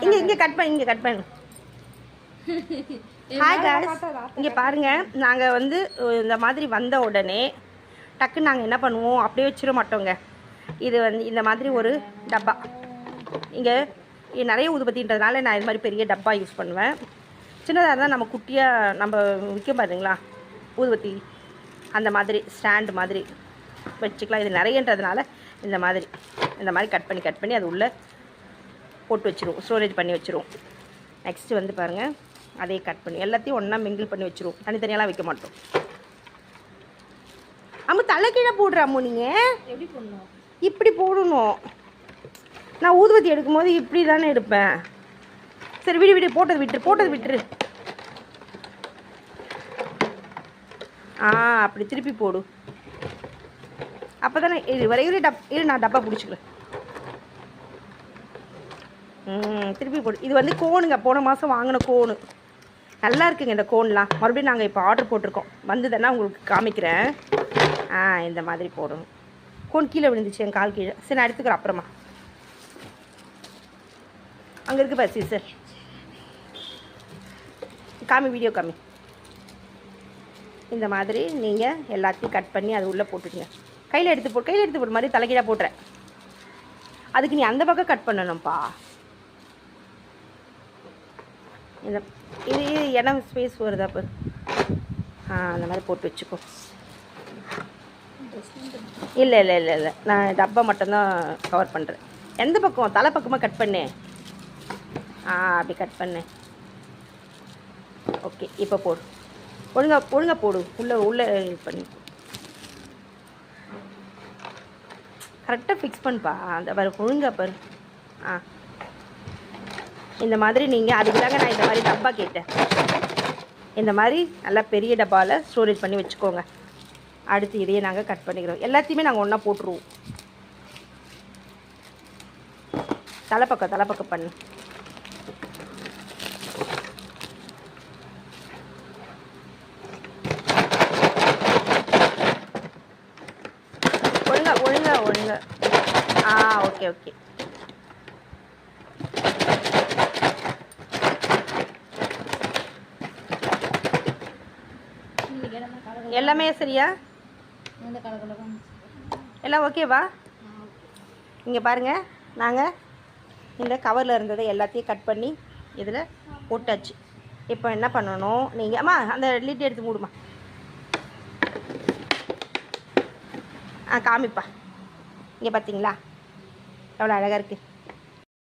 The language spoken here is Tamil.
இங்கே கட் பண்ணு, இங்கே கட் பண்ணு. ஹாய் காய்ஸ், இங்கே பாருங்கள். நாங்கள் வந்து இந்த மாதிரி வந்த உடனே டக்குன்னு நாங்கள் என்ன பண்ணுவோம், அப்படியே வச்சிட மாட்டோங்க. இது வந்து இந்த மாதிரி ஒரு டப்பா. இங்கே நிறைய ஊதுபத்தின்றதுனால நான் இது மாதிரி பெரிய டப்பா யூஸ் பண்ணுவேன். சின்னதாக இருந்தால் நம்ம குட்டியாக நம்ம விற்க பாருங்களா ஊதுபத்தி, அந்த மாதிரி ஸ்டாண்டு மாதிரி வச்சுக்கலாம். இது நிறையன்றதுனால இந்த மாதிரி கட் பண்ணி அது உள்ளே போட்டு வச்சுருவோம், ஸ்டோரேஜ் பண்ணி வச்சுருவோம். நெக்ஸ்ட்டு வந்து பாருங்கள், அதே கட் பண்ணி எல்லாத்தையும் ஒன்றா மிங்கிள் பண்ணி வச்சுருவோம். தனித்தனியெல்லாம் வைக்க மாட்டோம். அம்மு தலை கீழே போடுற அம்மு, நீங்கள் எப்படி போடணும்? இப்படி போடணும். நான் ஊதுபத்தி எடுக்கும்போது இப்படி தானே எடுப்பேன். சரி விடு, போட்டது விட்டுரு. அப்படி திருப்பி போடு. அப்போ தானே வரையில நான் டப்பா பிடிச்சிக்கிறேன். திருப்பி போடு. இது வந்து கோனுங்க, போன மாதம் வாங்கின கோனு. நல்லா இருக்குங்க இந்த கோன்லாம். மறுபடியும் நாங்கள் இப்போ ஆர்டர் போட்டிருக்கோம், வந்ததுன்னா உங்களுக்கு காமிக்கிறேன். இந்த மாதிரி போடணும். கோன் கீழே விழுந்துச்சு என் கால் கீழே. சரி நான் எடுத்துக்கிறேன் அப்புறமா. அங்கே இருக்கு பாரு சீசர். காமி, வீடியோ காமி. இந்த மாதிரி நீங்கள் எல்லாத்தையும் கட் பண்ணி அது உள்ளே போட்டுடுங்க. கையில் எடுத்து போட்டு மாதிரி தலைகீழாக போட்டுறேன். அதுக்கு நீ அந்த பக்கம் கட் பண்ணணும்ப்பா. இந்த இது இடம் ஸ்பேஸ் வருதா பாரு. அந்த மாதிரி போட்டு வச்சுக்கோ. இல்லை நான் டப்பா மட்டும்தான் கவர் பண்ணுறேன். எந்த பக்கம்? தலை பக்கமாக கட் பண்ணேன். அப்படி கட் பண்ணேன். ஓகே, இப்போ போடு. ஒழுங்கா போடு. உள்ளே பண்ணி கரெக்டாக ஃபிக்ஸ் பண்ணுப்பா. அந்த பாரு, ஒழுங்கா பாரு. இந்த மாதிரி நீங்கள், அதுக்கு தாங்க நான் இந்த மாதிரி டப்பா கேட்டேன். இந்த மாதிரி நல்லா பெரிய டப்பாவில் ஸ்டோரேஜ் பண்ணி வச்சுக்கோங்க. அடுத்து இதையே நாங்கள் கட் பண்ணிக்கிறோம். எல்லாத்தையுமே நாங்கள் ஒன்றா போட்டுருவோம். தலைப்பக்கம் பண்ணு. ஒழுங்கா. ஓகே. எல்லாமே சரியா? எல்லாம் ஓகேவா? இங்கே பாருங்கள், நாங்கள் இந்த கவரில் இருந்ததை எல்லாத்தையும் கட் பண்ணி இதில் போட்டாச்சு. இப்போ என்ன பண்ணணும், நீங்கள் அம்மா அந்த லிட் எடுத்து மூடுமா. காமிப்பா. இங்கே பார்த்தீங்களா எவ்வளோ அழகாக இருக்குது.